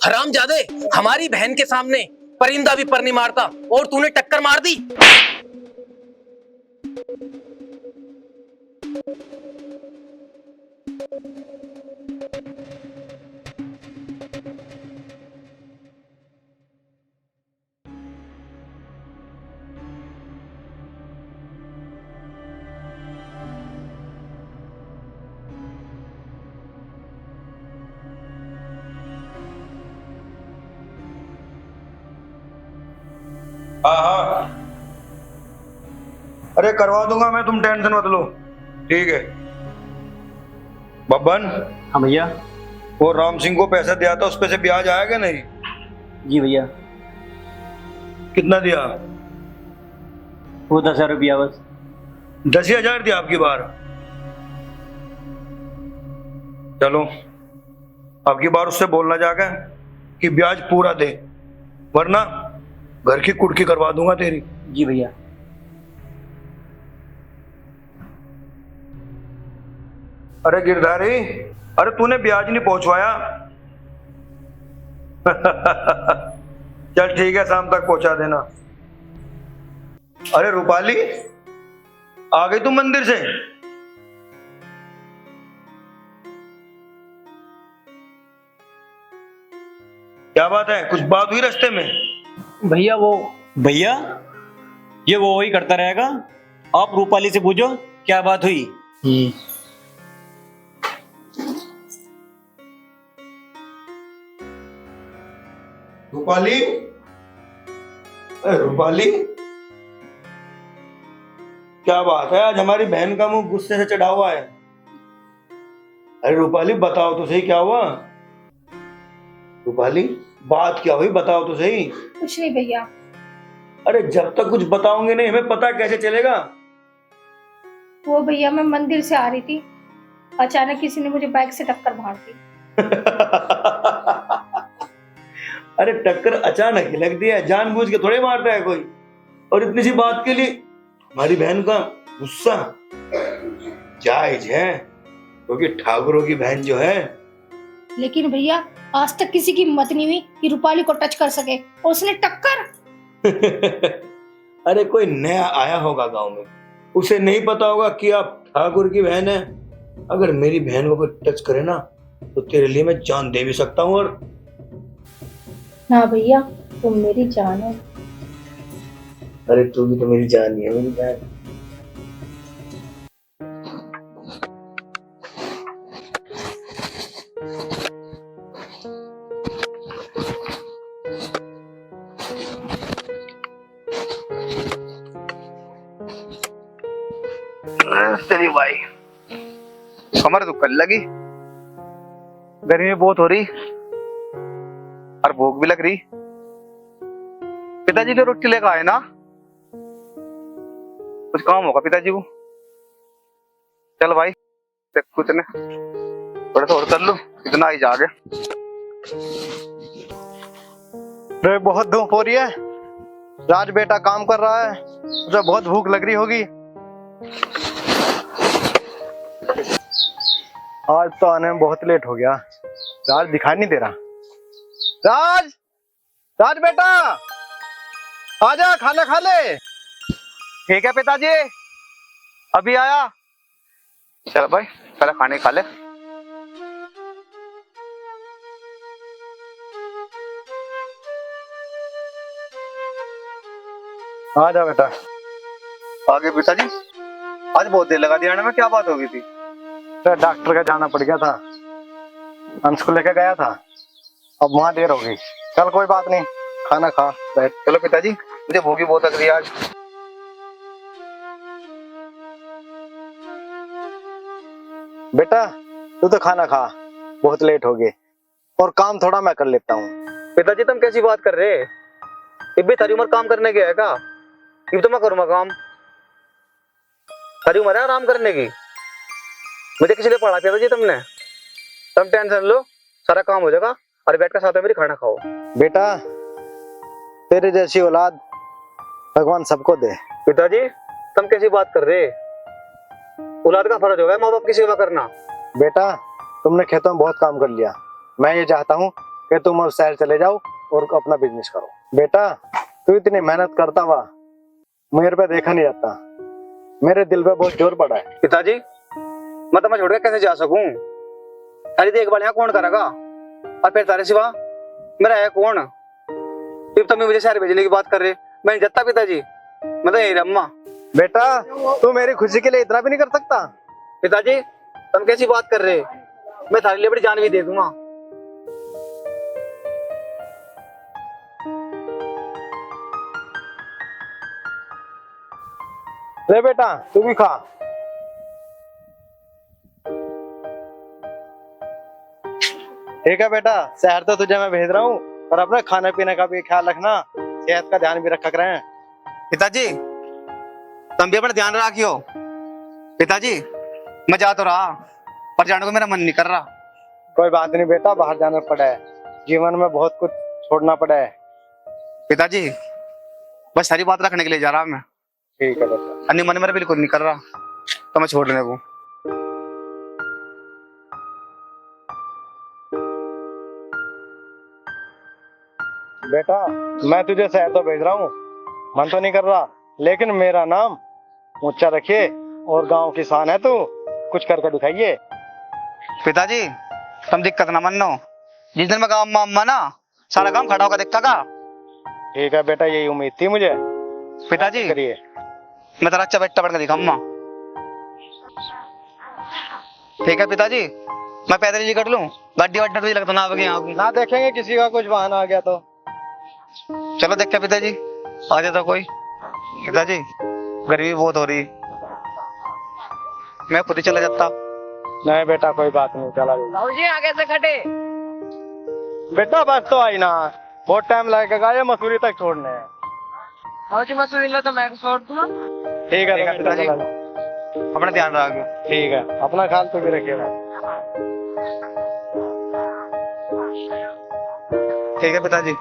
हरामजादे, हमारी बहन के सामने परिंदा भी पर नहीं मारता और तूने टक्कर मार दी। हाँ हाँ, अरे करवा दूंगा मैं, तुम टेंशन मत लो। ठीक है बब्बन। हाँ भैया। वो राम सिंह को पैसा दिया था, उस पे से ब्याज आया क्या नहीं? जी भैया, कितना दिया? वो 10,000 रुपया बस। 10,000 दिया आपकी बार? चलो आपकी बार उससे बोलना जाकर कि ब्याज पूरा दे, वरना घर की कुर्की करवा दूंगा तेरी। जी भैया। अरे गिरधारी, अरे तूने ब्याज नहीं पहुंचवाया। चल ठीक है, शाम तक पहुंचा देना। अरे रूपाली, आ गई तू मंदिर से? क्या बात है, कुछ बात हुई रास्ते में? भैया ये वो वही करता रहेगा। आप रूपाली से पूछो क्या बात हुई। रूपाली, अरे रूपाली, क्या बात है, आज हमारी बहन का मुंह गुस्से से चढ़ा हुआ है। अरे रूपाली बताओ तो सही, क्या हुआ? रूपाली बात क्या हुई, बताओ तो सही। कुछ नहीं भैया। अरे जब तक कुछ बताओगे नहीं, हमें पता कैसे चलेगा? वो भैया, मैं मंदिर से आ रही थी, अचानक किसी ने मुझे बाइक से टक्कर मार दी। अरे टक्कर अचानक ही लगती है, जानबूझ के थोड़े मारता है कोई। और इतनी सी बात के लिए हमारी बहन का गुस्सा जायज है, क्योंकि ठाकुरों की बहन जो है। लेकिन भैया, आज तक किसी की हिम्मत नहीं हुई कि रूपाली को टच कर सके, और उसने टक्कर। अरे कोई नया आया होगा गांव में, उसे नहीं पता होगा कि आप ठाकुर की बहन है। अगर मेरी बहन को कोई टच करे ना, तो तेरे लिए मैं जान दे भी सकता हूँ। और ना भैया, तुम मेरी जान हो। अरे तू भी तो मेरी जान ही है, मेरी बहन। तेरी भाई कमर दुखने लगी, गर्मी बहुत हो रही और भूख भी लग रही। पिताजी ने रोटी लेकर आए ना, कुछ काम होगा पिताजी को। चल भाई कुछ ने थोड़ा सा और कर लो, इतना ही जागे। बहुत धूप हो रही है, राज बेटा काम कर रहा है, उसे बहुत भूख लग रही होगी। आज तो आने में बहुत लेट हो गया, राज दिखाई नहीं दे रहा। राज, राज बेटा आजा, खाना खा ले। ठीक है पिताजी, अभी आया। चल भाई पहले खाने खा ले। आजा बेटा। आगे पिताजी, आज बहुत देर लगा दिया में, क्या बात हो गई थी? डॉक्टर का जाना पड़ गया था, अंश को लेकर गया था, अब वहां देर हो गई। चल कोई बात नहीं, खाना खा बैठ। चलो पिताजी, मुझे भूख भी बहुत लग रही है आज। बेटा तू तो खाना खा, बहुत लेट हो गए, और काम थोड़ा मैं कर लेता हूँ। पिताजी तुम कैसी बात कर रहे? इतनी तारी उम्र काम करने की है क्या? ये तो मैं करूँगा काम, सारी उम्र है आराम करने की। मुझे किसी लिए पढ़ा पिताजी तुमने? तुम टेंशन लो, सारा काम हो जाएगा, और बैठ कर साथ में मेरी खाना खाओ। बेटा तेरे जैसी औलाद भगवान सबको दे। पिताजी तुम कैसी बात कर रहे? औलाद का फर्ज होगा माँ बाप की सेवा करना। बेटा तुमने खेतों में बहुत काम कर लिया, मैं ये चाहता हूँ कि तुम अब शहर चले जाओ और अपना बिजनेस करो। बेटा तू इतनी मेहनत करता हुआ मेरे पे देखा नहीं जाता, मेरे दिल पे बहुत जोर पड़ा है। पिताजी मैं तुम्हें छोड़ के कैसे जा सकूं? अरे देखभाल यहाँ कौन करेगा? और फिर तारे सिवा मेरा है कौन? फिर तुम मुझे शहर भेजने की बात कर रहे, मैं नहीं जाता पिताजी, मैं तो यही रम्मा। बेटा तू मेरी खुशी के लिए इतना भी नहीं कर सकता? पिताजी तुम कैसी बात कर रहे? मैं थारे लिए बड़ी जान भी दे दूंगा। ले बेटा तू भी खा। ठीक है बेटा, शहर तो तुझे मैं भेज रहा हूँ, पर अपने खाने पीने का भी ख्याल रखना, सेहत का ध्यान भी रखा करें। पिताजी तुम भी अपना ध्यान रखियो। पिताजी मैं जा तो रहा, पर जाने को मेरा मन नहीं कर रहा। कोई बात नहीं बेटा, बाहर जाना पड़ा है, जीवन में बहुत कुछ छोड़ना पड़ा है। पिताजी बस सारी बात रखने के लिए जा रहा मैं। ठीक है बेटा। अन्य मन मेरा बिल्कुल नहीं कर रहा, तो मैं छोड़ देने को। बेटा मैं तुझे शहर तो भेज रहा हूँ, मन तो नहीं कर रहा, लेकिन मेरा नाम ऊंचा रखिए और गांव की शान है, तू कुछ करके दिखाइए। पिताजी तुम दिक्कत ना मानो, जिस दिन मैं गाँव में ना सारा काम खड़ा होकर देखता का। ठीक है बेटा, यही उम्मीद थी मुझे। पिताजी करिए, मैं तेरा अच्छा बेटा बनकर दिखाऊंगा। ठीक है पिताजी, मैं पैदल ही कर लूं, गड्डी वड्डी तो लगता ना आगे ना देखेंगे किसी का कुछ वाहन आ गया तो। चलो देखते पिताजी, आ जाता कोई। पिताजी गर्मी बहुत हो रही, मैं खुद ही चला जाता। नहीं बेटा कोई बात नहीं, चला जी आगे से खटे। बेटा बस तो आई ना, बहुत टाइम लगेगा ये मसूरी तक छोड़ने है। जी मसूरी लो तो मैं छोड़ दूंगा। ठीक है पिताजी, अपना ध्यान रखिए। ठीक है, अपना ख्याल तो भी रखिएगा। ठीक है पिताजी।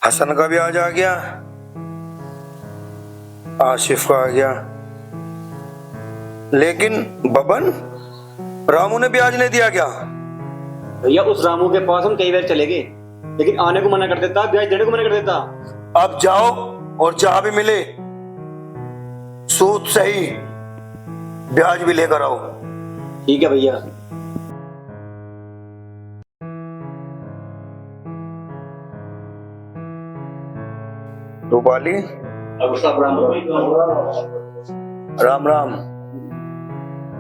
हसन का ब्याज आ गया, आसिफ का आ गया, लेकिन बबन रामू ने ब्याज नहीं दिया क्या? भैया उस रामू के पास हम कई बार चले गए, लेकिन आने को मना कर देता, ब्याज देने को मना कर देता। अब जाओ और जहां भी मिले सूद सही ब्याज भी लेकर आओ। ठीक है भैया। रूपाली राम राम।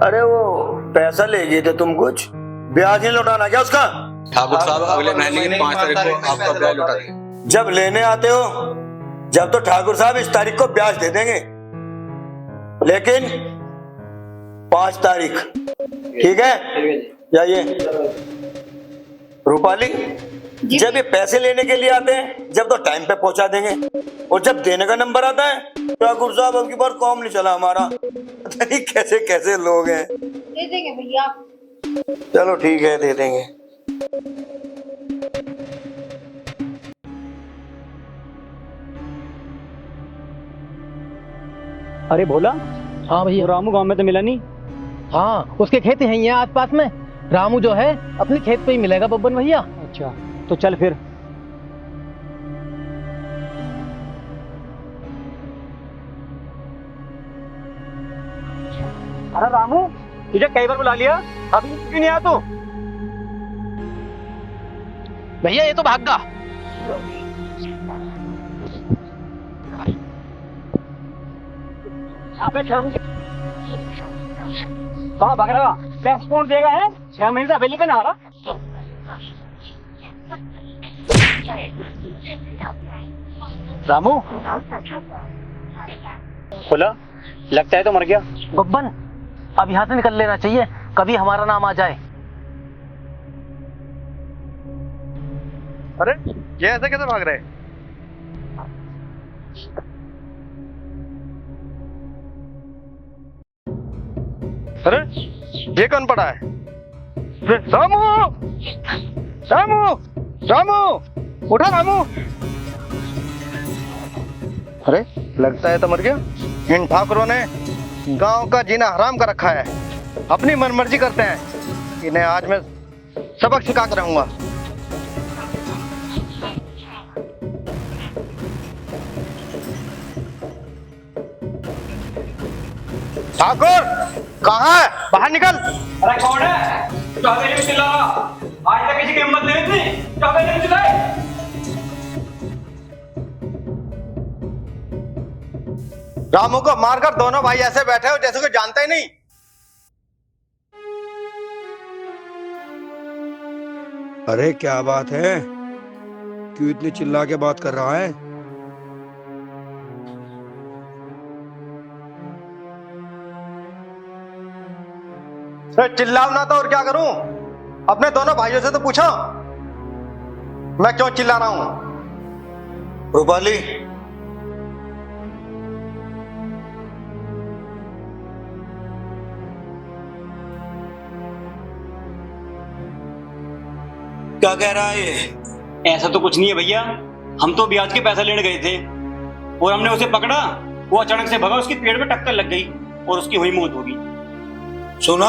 अरे वो पैसा ले गए थे तुम, कुछ ब्याज नहीं लौटाना क्या उसका? ठाकुर साहब अगले महीने की 5 तारीख को आपका ब्याज लौटा देंगे। जब लेने आते हो जब तो ठाकुर साहब इस तारीख को ब्याज दे देंगे, लेकिन 5 तारीख ठीक है? जाइए। रूपाली जब ये पैसे लेने के लिए आते हैं जब तो टाइम पे पहुंचा देंगे, और जब देने का नंबर आता है ठाकुर साहब अब की बार काम नहीं चला हमारा। पता नहीं कैसे कैसे लोग हैं। दे देंगे भैया। चलो ठीक है, दे देंगे। अरे भोला, हाँ भैया। रामू गांव में तो मिला नहीं। हाँ उसके खेत हैं यहाँ आसपास में, रामू जो है अपने खेत पे ही मिलेगा बब्बन भैया। अच्छा तो चल फिर। अरे रामू तुझे कई बार बुला लिया, अभी क्यों नहीं आया तू? भैया ये तो भाग गया। कहाँ भाग रहा? पैसपोर्ट देगा है, 6 महीने से हवेली पे नहा रहा। रामू बोला, लगता है तो मर गया। बब्बन अब यहाँ से निकल लेना चाहिए, कभी हमारा नाम आ जाए। अरे ये ऐसे कैसे भाग रहे? अरे ये कौन पड़ा है? रामू! रामू, रामू, उठा रामू। अरे लगता है तो मर गया। इन ठाकुरों ने गांव का जीना हराम कर रखा है, अपनी मनमर्जी करते हैं। इन्हें आज मैं सबक सिखा कर रहूंगा। ठाकुर कहाँ है? बाहर निकल। अरे कौन है जो हवेली में चिल्ला रहा? आज तक किसी की हिम्मत नहीं थी जो हवेली में चिल्लाए। रामू को मारकर दोनों भाई ऐसे बैठे हो जैसे कोई जानता ही नहीं। अरे क्या बात है, क्यों इतनी चिल्ला के बात कर रहा है? चिल्लाओ ना तो और क्या करूं? अपने दोनों भाइयों से तो पूछो मैं क्यों चिल्ला रहा हूं। रूपाली, क्या कह रहा है ये? ऐसा तो कुछ नहीं है भैया, हम तो ब्याज के पैसा लेने गए थे और हमने उसे पकड़ा, वो अचानक से भगा, उसकी पेड़ में टक्कर लग गई और उसकी हुई मौत होगी। सुना?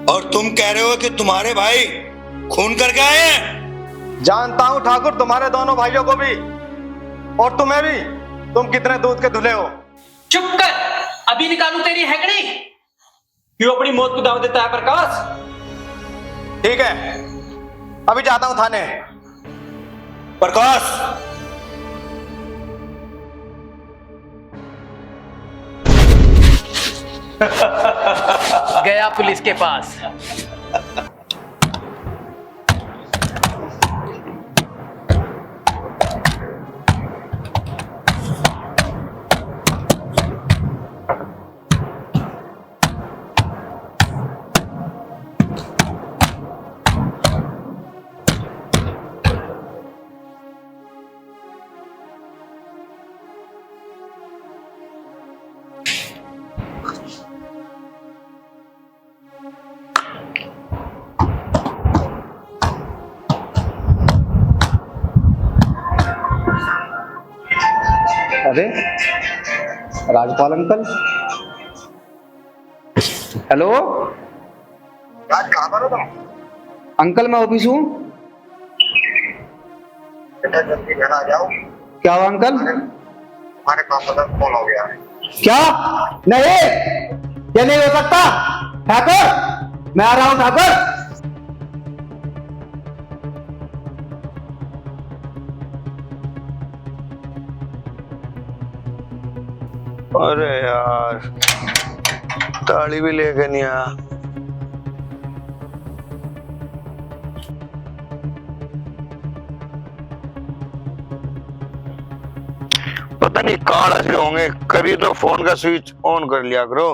और तुम कह रहे हो कि तुम्हारे भाई खून करके आए हैं? जानता हूं ठाकुर, तुम्हारे दोनों भाइयों को भी और तुम्हें भी। तुम कितने दूध के धुले हो। चुप कर, अभी निकालू तेरी हैकड़ी। क्यों अपनी मौत को दाव देता है प्रकाश? ठीक है, अभी जाता हूं थाने। प्रकाश, गया पुलिस के पास। अरे राजपाल अंकल, हेलो। राज कहाँ पर हो तुम? अंकल मैं ऑफिस हूँ। जल्दी घर आ जाओ। क्या हुआ अंकल? हमारे पापा का फोन हो गया है। क्या? नहीं, ये नहीं हो सकता। ठाकुर, मैं आ रहा हूँ ठाकुर। अरे यार, ताली भी लेके नहीं आया। पता नहीं कहाँ ऐसे होंगे, कभी तो फोन का स्विच ऑन कर लिया करो।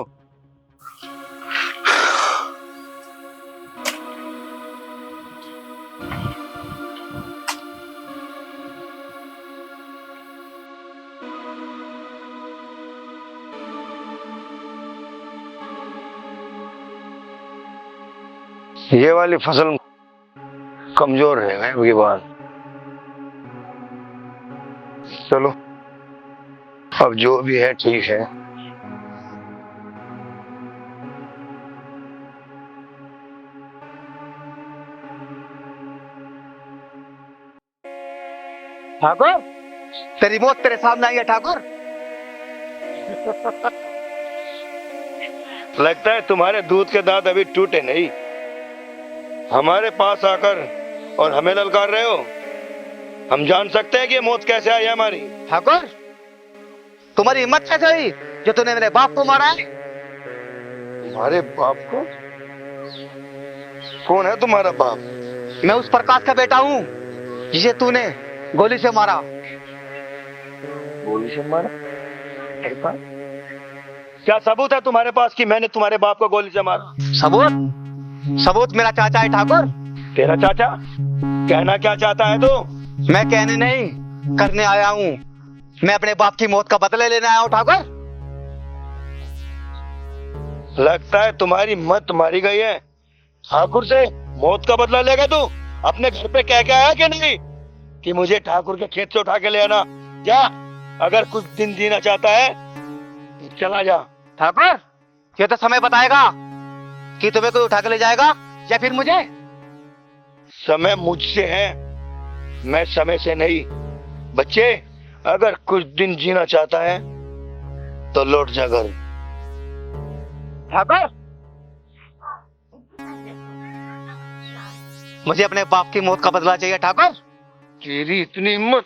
ये वाली फसल कमजोर है अब की बात। चलो अब जो भी है ठीक है। ठाकुर, तेरी मौत तेरे सामने आई है ठाकुर। लगता है तुम्हारे दूध के दांत अभी टूटे नहीं। हमारे पास आकर और हमें ललकार रहे हो। हम जान सकते हैं कि ये मौत कैसे आई है हमारी। ठाकुर, तुम्हारी हिम्मत कैसे हुई जो तूने मेरे बाप को मारा है? तुम्हारे बाप को? कौन है तुम्हारा बाप? मैं उस प्रकाश का बेटा हूँ जिसे तूने गोली से मारा। गोली से मारा? क्या सबूत है तुम्हारे पास कि मैंने तुम्हारे बाप को गोली से मारा? सबूत? सबूत मेरा चाचा है ठाकुर। तेरा चाचा? कहना क्या चाहता है तू? मैं कहने नहीं, करने आया हूँ। मैं अपने बाप की मौत का बदला लेने आया हूँ ठाकुर। लगता है तुम्हारी मत मारी गई है। ठाकुर से मौत का बदला लेगा तू? अपने घर पे कह के आया कि नहीं कि मुझे ठाकुर के खेत से उठा के ले आना? जा, अगर कुछ दिन जीना चाहता है तो चला जा। ठाकुर, ये तो समय बताएगा कि तुम्हें कोई उठा के ले जाएगा या फिर मुझे। समय मुझसे है, मैं समय से नहीं। बच्चे, अगर कुछ दिन जीना चाहता है तो लौट जा घर। ठाकुर, मुझे अपने बाप की मौत का बदला चाहिए ठाकुर। तेरी इतनी हिम्मत?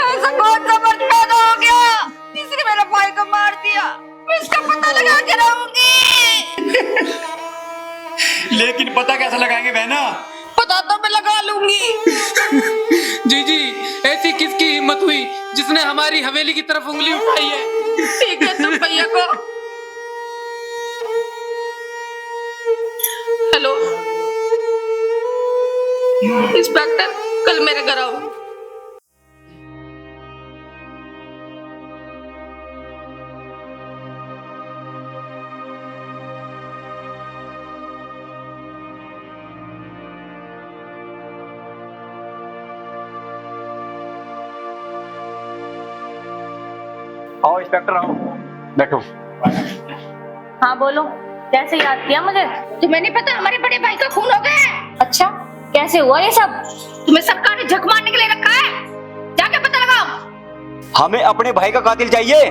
ऐसा कौन सा मर्द पैदा हो गया जिसने मेरे भाई को मार दिया? मैं इसका पता लगा के रहूंगी। लेकिन पता कैसे लगाएंगे बहना? पता तो मैं लगा लूंगी। जीजी, ऐसी किसकी हिम्मत हुई जिसने हमारी हवेली की तरफ उंगली उठाई है? ठीक है, तुम भैया को। हेलो इंस्पेक्टर, कल मेरे घर आओ। आओ इंस्पेक्टर, आओ बैठो। हाँ बोलो, कैसे याद किया मुझे? तुम्हें नहीं पता हमारे बड़े भाई का खून हो गया है? अच्छा, कैसे हुआ ये सब? तुम्हें सरकार ने झक मारने के लिए रखा है, जाके पता लगाओ। हमें अपने भाई का कातिल चाहिए,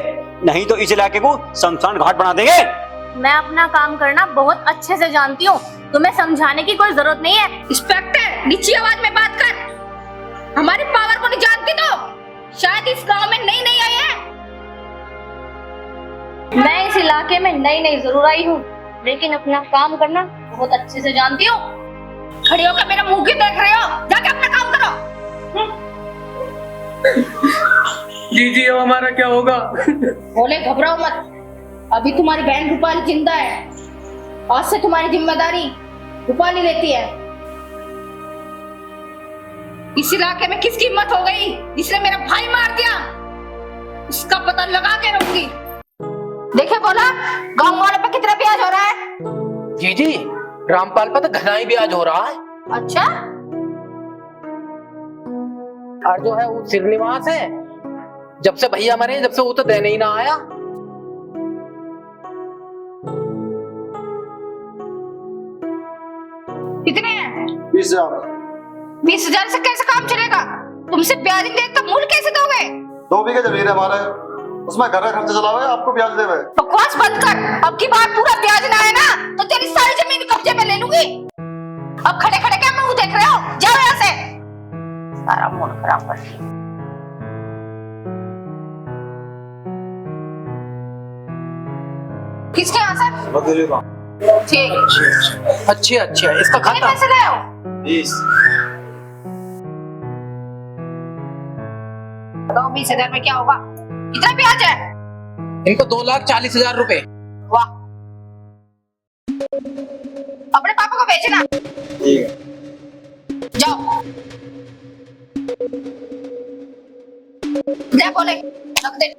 नहीं तो इस इलाके को शमशान घाट बना देंगे। मैं अपना काम करना बहुत अच्छे से जानती हूँ, तुम्हें समझाने की कोई जरूरत नहीं है। इंस्पेक्टर, नीची आवाज में बात कर। हमारी पावर को नहीं जानती तो शायद इस गांव में नई नई आई है। मैं इस इलाके में नई नई जरूर आई हूँ, लेकिन अपना काम करना बहुत अच्छे से जानती हूँ। खड़ी होकर मेरा मुंह क्यों देख रहे हो? जाके अपना काम करो। जीजी, अब हमारा क्या होगा? बोले घबराओ मत, अभी तुम्हारी बहन रूपाली जिंदा है। आज से तुम्हारी जिम्मेदारी रूपाली लेती है। इस इलाके में किसकी हिम्मत हो गई जिसने मेरा भाई मार दिया, इसका पता लगा के रहूंगी। देखे बोला, गांव वाले पे कितना ब्याज हो रहा है? जीजी, रामपाल पर तो घना ही ब्याज हो रहा है। अच्छा, और जो है वो श्रीनिवास है, जब से भैया मरे जब से वो तो देने ही ना आया। कितने हैं? 20,000। 20,000 से कैसे काम चलेगा? तुमसे ब्याज नहीं तो मूल कैसे दोगे? 2 बीघे जमीन है हमारे, उसमें घर का खर्चा चला हुआ है, आपको ब्याज देवे। बकवास बंद कर। अब की बार पूरा ब्याज ना आए ना तो तेरी सारी जमीन कब्जे में ले लूंगी। अब खड़े खड़े क्या मुंह देख रहे हो? जाओ यहाँ से। सारा मूड खराब कर दिया। किसके यहाँ से? बदली का। ठीक। अच्छा इसका कितने खाता पैसे लाए हो? 20। बताओ 20,000 में क्या होगा? कितना ब्याज है? इनको 2,40,000 रुपए। वाह, अपने पापा को बेचना। ठीक है। जाओ ले बोले रख दे।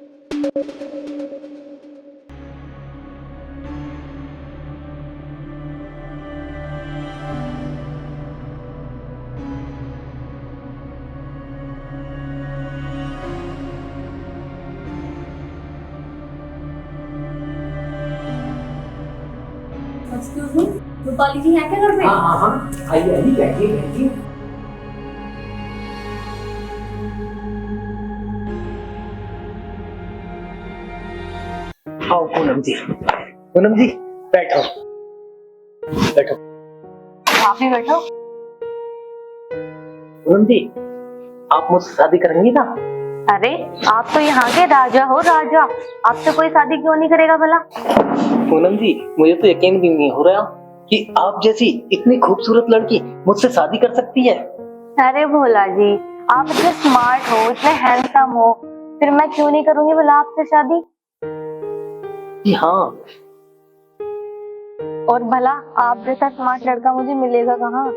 रूपाली जी है क्या घर में? हाँ आइए बैठिए। आओ पूनम जी बैठो। आप भी बैठो। पूनम जी आप मुझसे शादी करेंगी ना? अरे आप तो यहाँ के राजा हो, राजा। आपसे कोई शादी क्यों नहीं करेगा भला? पूनम जी मुझे तो यकीन भी नहीं हो रहा कि आप जैसी इतनी खूबसूरत लड़की मुझसे शादी कर सकती है। अरे भोला जी, आप इतने स्मार्ट हो, इतने हैंडसम हो, फिर मैं क्यों नहीं करूंगी भला आपसे शादी? जी हाँ। और भला आप जैसा स्मार्ट लड़का मुझे मिलेगा कहाँ?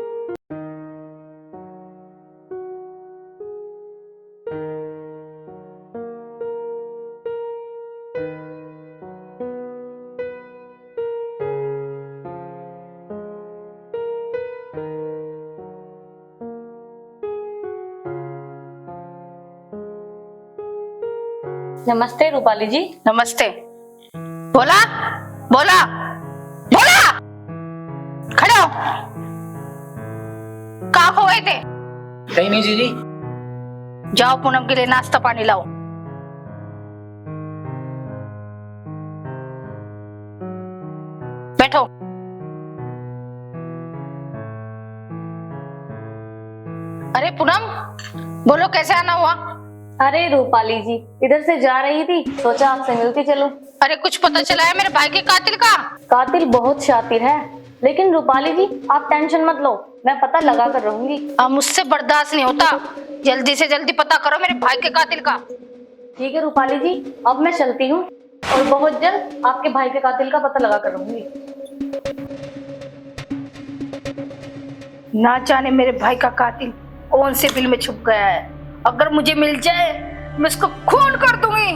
नमस्ते रूपाली जी। नमस्ते। बोला बोला बोला, खड़े हो। कहाँ खो गए थे? कहीं नहीं जीजी। जाओ पूनम के लिए नाश्ता पानी लाओ। बैठो। अरे पूनम बोलो कैसे आना हुआ? अरे रूपाली जी इधर से जा रही थी, सोचा आपसे मिलती चलूं। अरे कुछ पता चला है मेरे भाई के कातिल का? कातिल बहुत शातिर है, लेकिन रूपाली जी आप टेंशन मत लो, मैं पता लगा कर रहूंगी। अब मुझसे बर्दाश्त नहीं होता, जल्दी से जल्दी पता करो मेरे भाई के कातिल का। ठीक है रूपाली जी, अब मैं चलती हूँ और बहुत जल्द आपके भाई के कातिल का पता लगा कर रहूंगी। ना जाने मेरे भाई का कातिल कौन से बिल में छुप गया है। अगर मुझे मिल जाए मैं इसको खून कर दूंगी।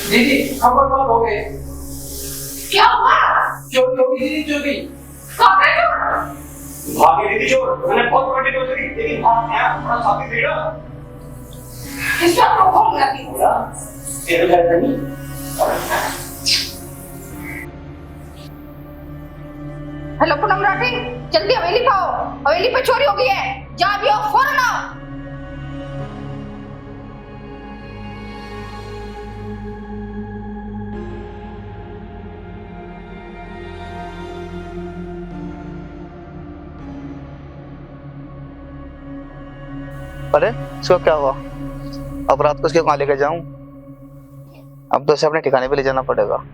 दीदी खबर हो गए। क्या हुआ? चोरी होगी जी, चोरी। भागे दीदी चोर, मैंने बहुत बड़ी कोशिश करी लेकिन भाग गया, थोड़ा साथी देगा। इसका तो कौन करती है? तेरे घर नहीं। हेलो पूनम राठी, जल्दी हवेली पे आओ, हवेली पे चोरी हो गई है, जहाँ भी हो फौरन आओ। अरे इसको क्या हुआ? अब रात को इसके कहाँ लेके जाऊं? अब तो इसे अपने ठिकाने पे ले जाना पड़ेगा।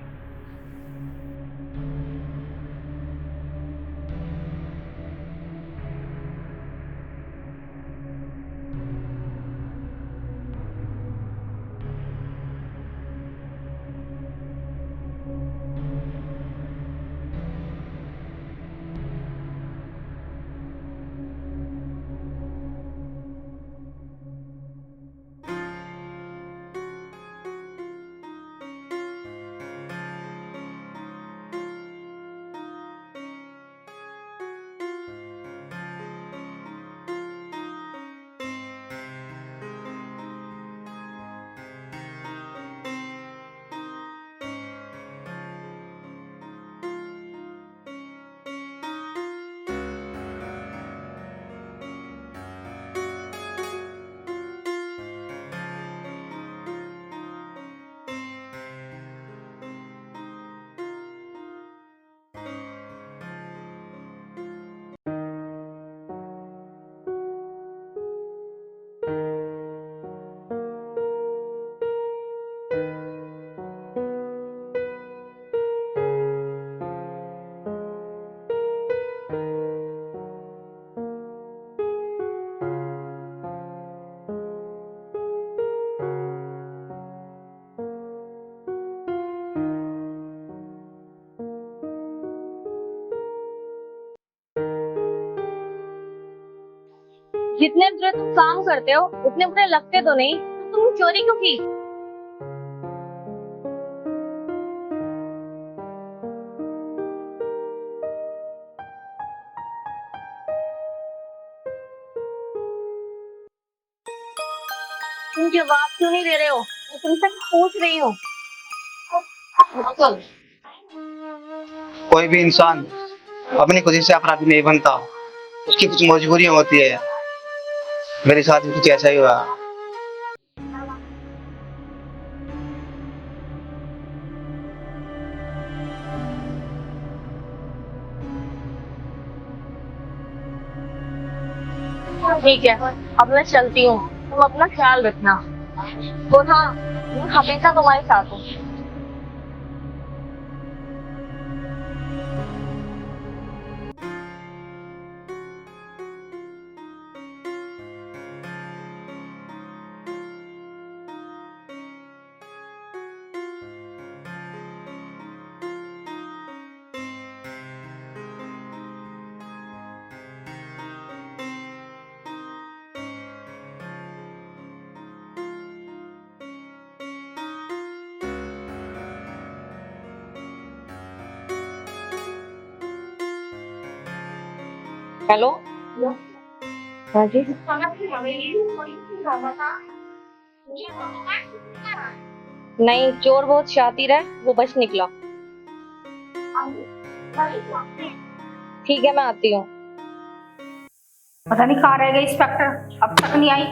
जितने बुरे तुम काम करते हो उतने बुरे लगते तो नहीं, तो तुम चोरी क्यों की? तुम जवाब क्यों नहीं दे रहे हो? मैं तुमसे पूछ रही हूँ। कोई भी इंसान अपनी खुशी से अपराधी नहीं बनता, उसकी कुछ मजबूरियां होती है। मेरे साथ भी कुछ ऐसा ही हुआ। ठीक है, अब मैं चलती हूँ, तुम अपना ख्याल रखना। और हाँ, मैं हमेशा तुम्हारे साथ हूँ। हेलो, हाँ जी। नहीं, चोर बहुत शातिर है, वो बच निकला। ठीक है, मैं आती हूँ। पता नहीं कहाँ रह गई इंस्पेक्टर, अब तक नहीं आई।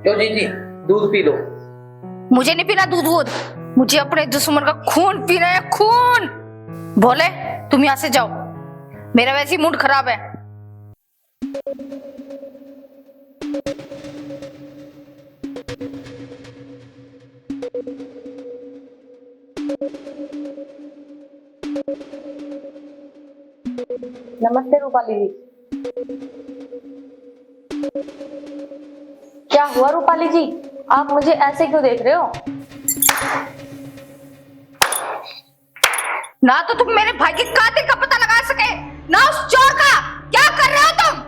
लो जी, दूध पी लो। मुझे नहीं पीना दूध वूध, मुझे अपने दुश्मन का खून पीना है, खून। बोले तुम यहाँ से जाओ, मेरा वैसे ही मूड खराब है। नमस्ते रूपाली जी। क्या हुआ रूपाली जी, आप मुझे ऐसे क्यों देख रहे हो? ना तो तुम मेरे भाई के कातिल का पता लगा सके, ना उस चोर का। क्या कर रहे हो तुम?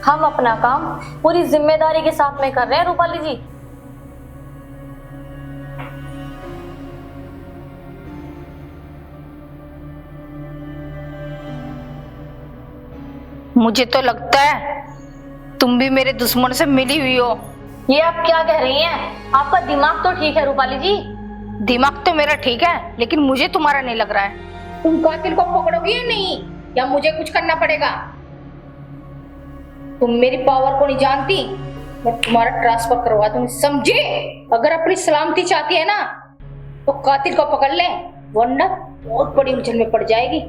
हम अपना काम पूरी जिम्मेदारी के साथ में कर रहे हैं रूपाली जी। मुझे तो लगता है तुम भी मेरे दुश्मन से मिली हुई हो। ये आप क्या कह रही हैं? आपका दिमाग तो ठीक है रूपाली जी। दिमाग तो मेरा ठीक है, लेकिन मुझे तुम्हारा नहीं लग रहा है। तुम कातिल को पकड़ोगे या नहीं, या मुझे कुछ करना पड़ेगा? तुम मेरी पावर को नहीं जानती, मैं तुम्हारा ट्रांसफर करवा दूंगी, समझे? अगर अपनी सलामती चाहती है ना तो कातिल को पकड़ ले, वरना बहुत बड़ी उलझन में पड़ जाएगी।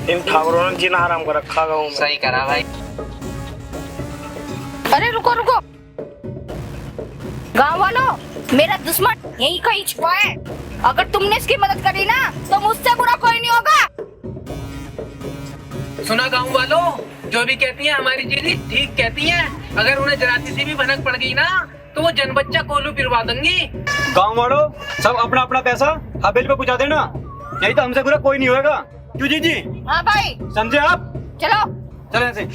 इन ठाकुरों ने जीना हराम कर रखा गाँव में। सही करा भाई। अरे रुको रुको, गांव वालों, मेरा दुश्मन यही कहीं छुपा है। अगर तुमने इसकी मदद करी ना तो मुझसे बुरा कोई नहीं होगा। सुना गाँव वालों, जो भी कहती हैं हमारी जीजी ठीक कहती हैं। अगर उन्हें जराती सी भी भनक पड़ गई ना तो वो जन बच्चा कोलू पिरवा देंगी। गाँव वालों, सब अपना अपना पैसा हवेली पे पहुंचा देना, नहीं तो हमसे बुरा कोई नहीं होगा। क्यों जीजी? हाँ भाई, समझे आप? चलो चले ऐसे।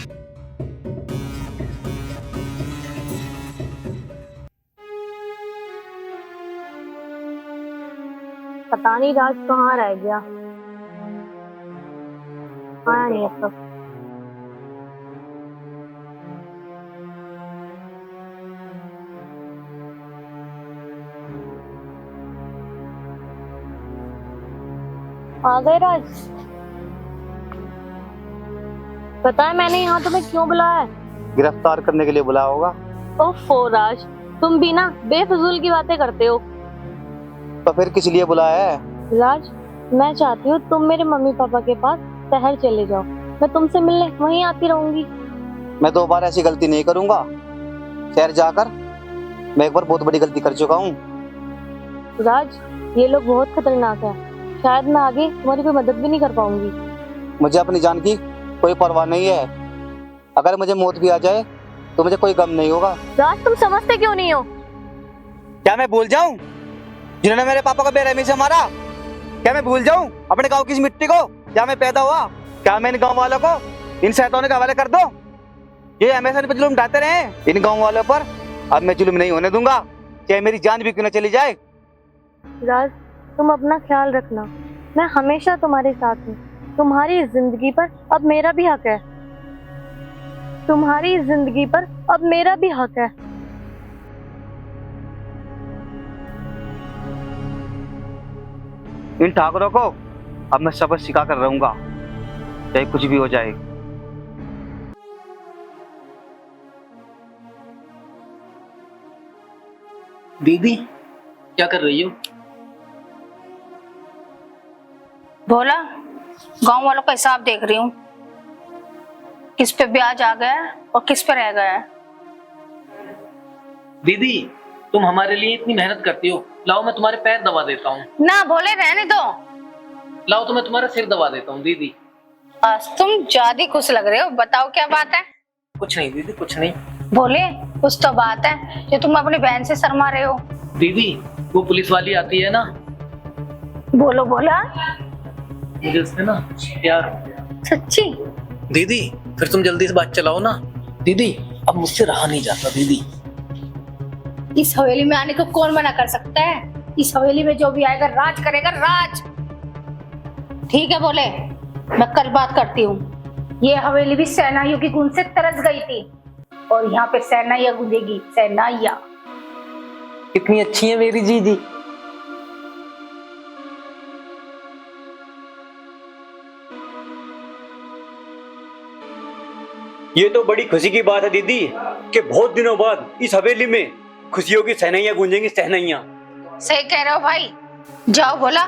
पता नहीं राज कहाँ रह गया, आया नहीं अब तक। आ गए राज? पता है मैंने यहाँ तुम्हें क्यों बुलाया है? गिरफ्तार करने के लिए बुलाया होगा। ओफो राज, तुम भी ना बेफजूल की बातें करते हो। तो फिर किस लिए बुलाया है? राज, मैं चाहती हूँ तुम मेरे मम्मी पापा के पास शहर चले जाओ, मैं तुमसे मिलने वहीं आती रहूंगी। मैं 2 बार ऐसी गलती नहीं करूंगा। शहर जाकर मैं एक बार बहुत बड़ी गलती कर चुका हूँ। राज, ये लोग बहुत खतरनाक है, शायद मैं आगे तुम्हारी कोई मदद भी नहीं कर पाऊंगी। मुझे अपनी जान की कोई परवाह नहीं है। अगर मुझे मौत भी आ जाए तो मुझे कोई गम नहीं होगा। राज, तुम समझते क्यों नहीं हो? क्या मैं भूल जाऊं जिन्होंने मेरे पापा को बेरहमी से मारा? क्या मैं भूल जाऊं अपने गांव की इस मिट्टी को जहाँ मैं पैदा हुआ? क्या मैं इन गांव वालों को इन शैतानों के हवाले कर दूं? ये हमेशा इन पर जुल्म ढाते रहे। इन गांव वालों पर अब मैं जुल्म नहीं होने दूंगा, चाहे मेरी जान भी क्यों न चली जाए। राज, तुम अपना ख्याल रखना, मैं हमेशा तुम्हारे साथ हूँ। तुम्हारी जिंदगी पर अब मेरा भी हक है। तुम्हारी जिंदगी पर अब मेरा भी हक है। इन ठाकुरों को अब मैं सबक सिखा कर रहूंगा, चाहे कुछ भी हो जाए। दीदी, क्या कर रही हो? भोला, गांव वालों का हिसाब देख रही हूँ, किस पे ब्याज आ गया है और किस पे रह गया है। दीदी, तुम हमारे लिए इतनी मेहनत करती हो, लाओ मैं तुम्हारे पैर दबा देता हूँ। ना भोले, रहने दो। लाओ तो मैं तुम्हारा सिर दबा देता हूँ। दीदी, आज तुम ज्यादा खुश लग रहे हो, बताओ क्या बात है? कुछ नहीं दीदी, कुछ नहीं। भोले, कुछ तो बात है जो तुम अपनी बहन से शर्मा रहे हो। दीदी, वो पुलिस वाली आती है ना, बोलो बोला। मुझे उससे ना प्यार हो गया। सच्ची? दीदी, फिर तुम जल्दी से बात चलाओ ना। दीदी, अब मुझसे रहा नहीं जाता। दीदी, इस हवेली में आने को कौन मना कर सकता है? इस हवेली में जो भी आएगा राज करेगा, राज। ठीक है भोले, मैं कल बात करती हूँ। ये हवेली भी शहनाइयों की गूंज से तरस गई थी और यहाँ पे शहनाइयाँ गूंजेगी, शहनाइयाँ। कितनी अच्छी है मेरी दीदी। ये तो बड़ी खुशी की बात है दीदी कि बहुत दिनों बाद इस हवेली में खुशियों की सहनाइयाँ गूंजेंगी, सहनाइयाँ। सही कह रहे हो भाई। जाओ भोला,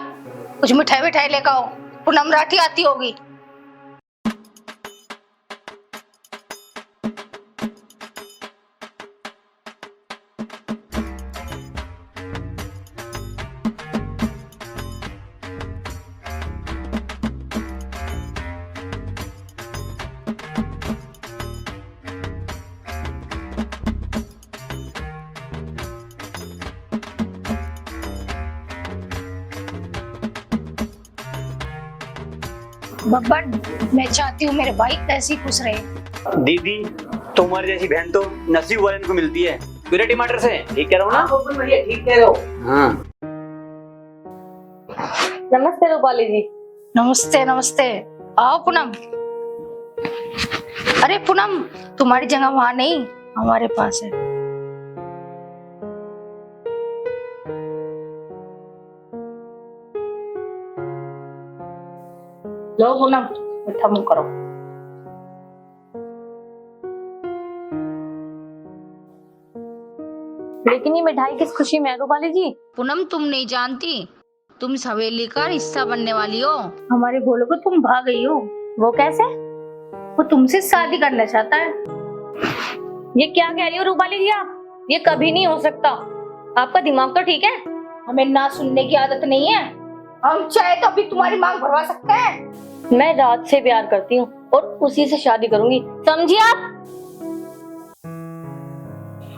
कुछ मिठाई मिठाई लेकर आओ, पूनम राठी आती होगी। बब्बन, मैं चाहती हूँ मेरे भाई ऐसे ही खुश रहे। दीदी तुम्हारी जैसी बहन तो नसीब वाले को मिलती है। पूरे टमाटर से ठीक कह रहा हूँ ना? हाँ बब्बन भैया ठीक कह रहे हो। हाँ। नमस्ते रूपाली जी। नमस्ते नमस्ते। आओ पूनम। अरे पूनम, तुम्हारी जगह वहाँ नहीं, हमारे पास है। लो पूनम, मीठा मुंह करो। लेकिन ये मिठाई किस खुशी में है रूपाली जी? पूनम, तुम नहीं जानती, तुम इस हवेली का हिस्सा बनने वाली हो। हमारे भोले को तुम भाग गई हो। वो कैसे? वो तुमसे शादी करना चाहता है। ये क्या कह रही हो रूपाली जी आप? ये कभी नहीं हो सकता। आपका दिमाग तो ठीक है? हमें ना सुनने की आदत नहीं है। हम चाहे तो अभी तुम्हारी मांग भरवा सकते हैं। मैं राज से प्यार करती हूँ और उसी से शादी करूंगी, समझिए आप?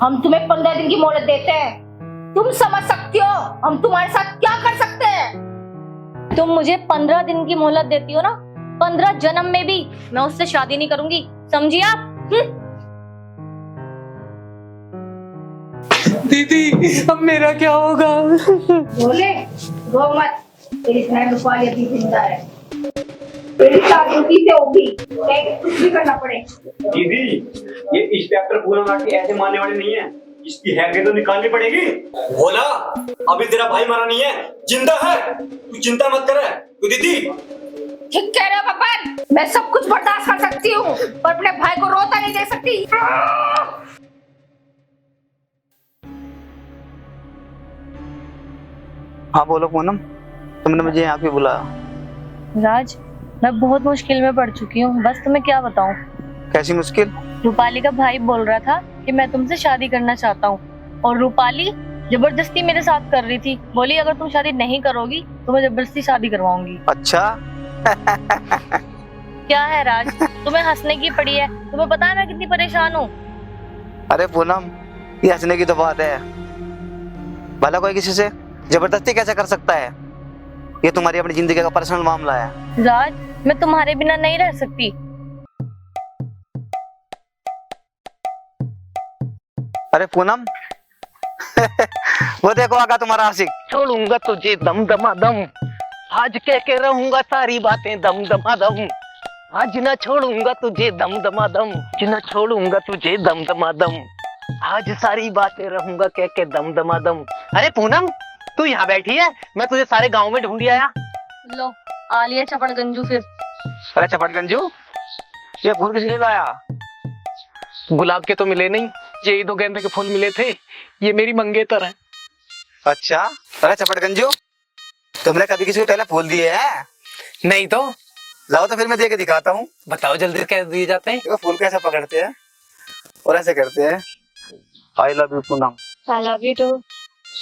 हम तुम्हें 15 दिन की मोहलत देते हैं। तुम समझ सकती हो हम तुम्हारे साथ क्या कर सकते हैं। तुम मुझे 15 दिन की मोहलत देती हो ना, 15 जन्म में भी मैं उससे शादी नहीं करूंगी, समझिए आप? दीदी अब मेरा क्या होगा? बोले रो मत, तेरी बहन रूपाली अभी जिंदा है। तेरी शादी उसी से होगी, चाहे कुछ भी करना पड़े। दीदी ये इंस्पेक्टर पूरा मार के ऐसे मारने वाले नहीं है, इसकी हैसियत तो निकालनी पड़ेगी। भोला अभी तेरा भाई मरा नहीं है, जिंदा है, तू चिंता मत कर। तू दीदी ठीक कह रहे हो बब्बन, मैं सब कुछ बर्दाश्त कर सकती हूँ पर अपने भाई को रोता नहीं दे सकती। हाँ बोलो पूनम, तुमने मुझे यहाँ क्यों बुलाया? राज, मैं बहुत मुश्किल में पड़ चुकी हूँ, बस तुम्हें क्या बताऊँ। कैसी मुश्किल? रूपाली का भाई बोल रहा था कि मैं तुमसे शादी करना चाहता हूँ और रूपाली जबरदस्ती मेरे साथ कर रही थी। बोली अगर तुम शादी नहीं करोगी तो मैं जबरदस्ती शादी करवाऊंगी। अच्छा। क्या है राज, तुम्हें हंसने की पड़ी है? तुम्हें पता है मैं कितनी परेशान हूँ। अरे पूनम, ये हंसने की तो बात है, भला कोई किसी से जबरदस्ती कैसे कर सकता है? ये तुम्हारी अपनी जिंदगी का पर्सनल मामला है। राज, मैं तुम्हारे बिना नहीं रह सकती। अरे पूनम, वो देखो आगा तुम्हारा आशिक। छोड़ूंगा तुझे दम दमा दम, आज कह के रहूंगा सारी बातें दम दमा दम। आज न छोड़ूंगा तुझे दम दमा दम, आज न छोड़ूंगा तुझे दम दमा दम। आज सारी बातें रहूंगा कह के दम दमा दम। अरे पूनम, तू यहाँ बैठी है, मैं तुझे सारे गांव में ढूंढ आया। लो आ लिया चपड़ गंजू फिर। अरे चपटगंजू, ये फूल किसने लाया? गुलाब के तो मिले नहीं, यही 2 गेंदे के फूल मिले थे, ये मेरी मंगेतर है। अच्छा, अरे चपटगंजू, तुमने कभी किसी को पहले फूल दिए हैं? नहीं तो। लाओ तो फिर मैं दे के दिखाता हूँ। बताओ जल्दी, कैसे दिए जाते हैं? देखो फूल कैसे पकड़ते हैं और ऐसे करते हैं। I love you Poonam. I love you too।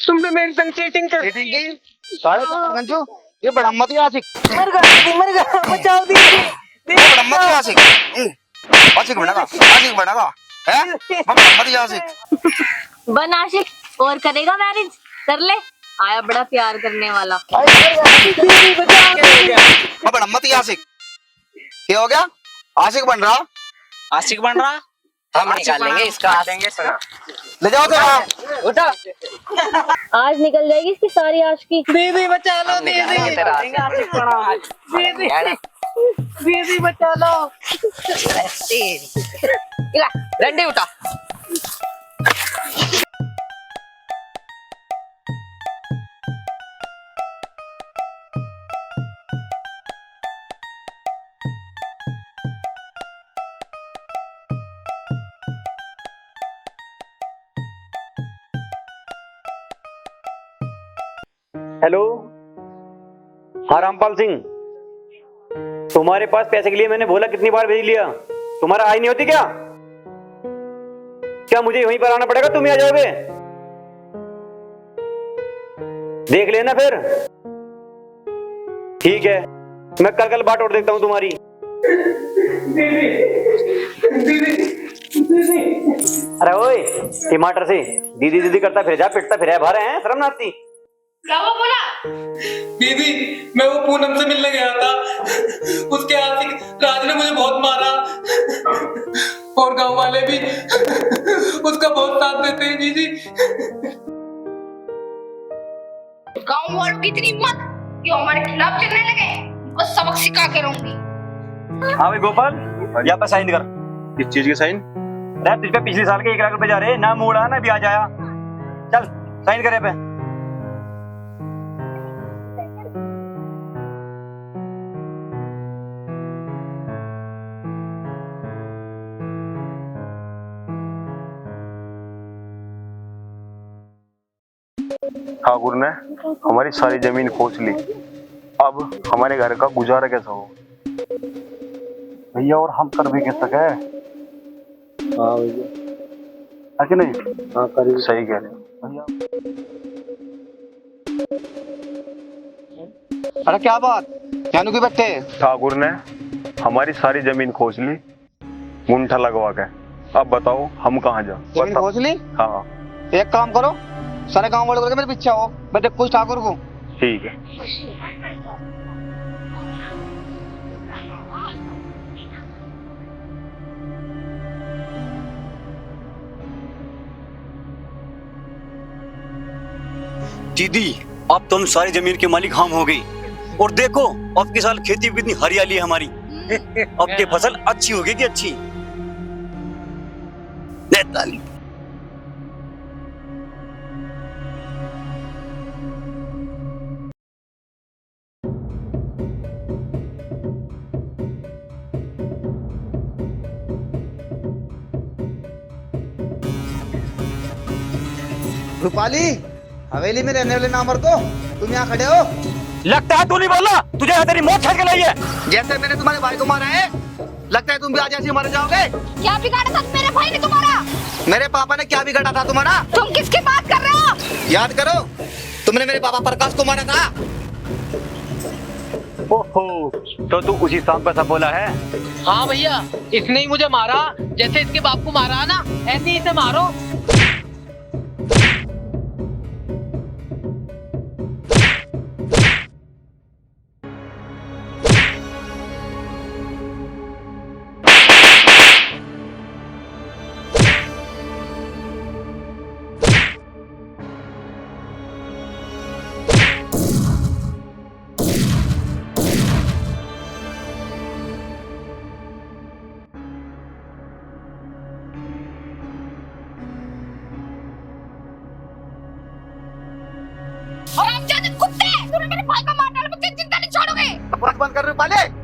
तुमने मेरे संग चीटिंग कर चीटिंग की? सारे चपटगंजू, ये बड़ा मत आशिक। मर गया, बचाओ दीदी। बड़ा मत आशिक। आशिक बनेगा, हैं? मत आशिक। बन आशिक और करेगा मैरिज, कर ले। आया बड़ा प्यार करने वाला। बड़ा मत आशिक। क्या हो गया? आशिक बन रहा? आशिक बन रहा, हम निकाल लेंगे इसका। ले जाओ तो उठा। आज निकल जाएगी इसकी सारी आशिकी। दीदी बचा लो, दीदी दीदी बचा लो। डंडे उठा। हेलो, हाँ रामपाल सिंह, तुम्हारे पास पैसे के लिए मैंने बोला कितनी बार भेज लिया, तुम्हारा आई नहीं होती क्या? क्या मुझे वहीं पर आना पड़ेगा, तुम ही आ जाओगे? देख लेना फिर। ठीक है, मैं कल बाट और देखता हूँ तुम्हारी। अरे ओए टमाटर से दीदी दीदी करता फिर जा, पिटता फिर है, बाहर है शर्म ना आती? क्या वो बोला? दीदी मैं वो पूनम से मिलने गया था, उसके आशिक राज ने मुझे बहुत मारा और गांव वाले भी उसका बहुत साथ देते हैं दीदी। गाँव वालों की इतनी हिम्मत कि वो हमारे खिलाफ चलने लगे, उनको सबक सिखा के रहूंगी। हाँ भाई गोपाल, यहाँ पे साइन कर। किस चीज के साइन? तुझ पे पिछले साल के 1 लाख रुपए जा रहे, ना मोड़ा ना ब्याज आया। चल साइन करे पे। ठाकुर ने हमारी सारी जमीन खोज ली, अब हमारे घर का गुजारा कैसा हो भैया? और हम कर भी कैसे सके? हाँ भैया, है कि नहीं? हाँ कर सही कह रहे हो भैया। अरे क्या बात, जानू की बैठे? ठाकुर ने हमारी सारी जमीन खोज ली गुंठा लगवा के, अब बताओ हम कहाँ जाए? जमीन खोज ली? हाँ एक काम करो, सारे गांव वाले मेरे पीछे आओ, मैं देखो कुछ ठाकुर को। ठीक है। दीदी अब तुम सारी जमीन के मालिक हम हो गई, और देखो अब के साल खेती भी कितनी हरियाली है हमारी। अब की फसल अच्छी होगी कि अच्छी। ताली। रूपाली, हवेली में रहने वाले नामर्द हो, तुम यहाँ खड़े हो? लगता है तू नहीं बोला, तुझे यहाँ तेरी मौत छेड़ के लाई है। जैसे मैंने तुम्हारे भाई को मारा है, लगता है तुम भी आज ऐसे मर जाओगे। क्या बिगाड़ा था मेरे भाई ने तुम्हारा? मेरे पापा ने क्या बिगाड़ा था तुम्हारा? तुम किसकी बात कर रहे हो? याद करो, तुमने मेरे पापा प्रकाश को मारा था। ओहो, तो तू उसी सांप का सब बोला है? हाँ भैया, इसने ही मुझे मारा, जैसे इसके बाप को मारा ना ऐसे ही इसे मारो। और आप जाते कुत्ते, तूने मेरे भाई को मार डाला, मैं जिंदा नहीं छोड़ूंगी। बंद कर रूपाली।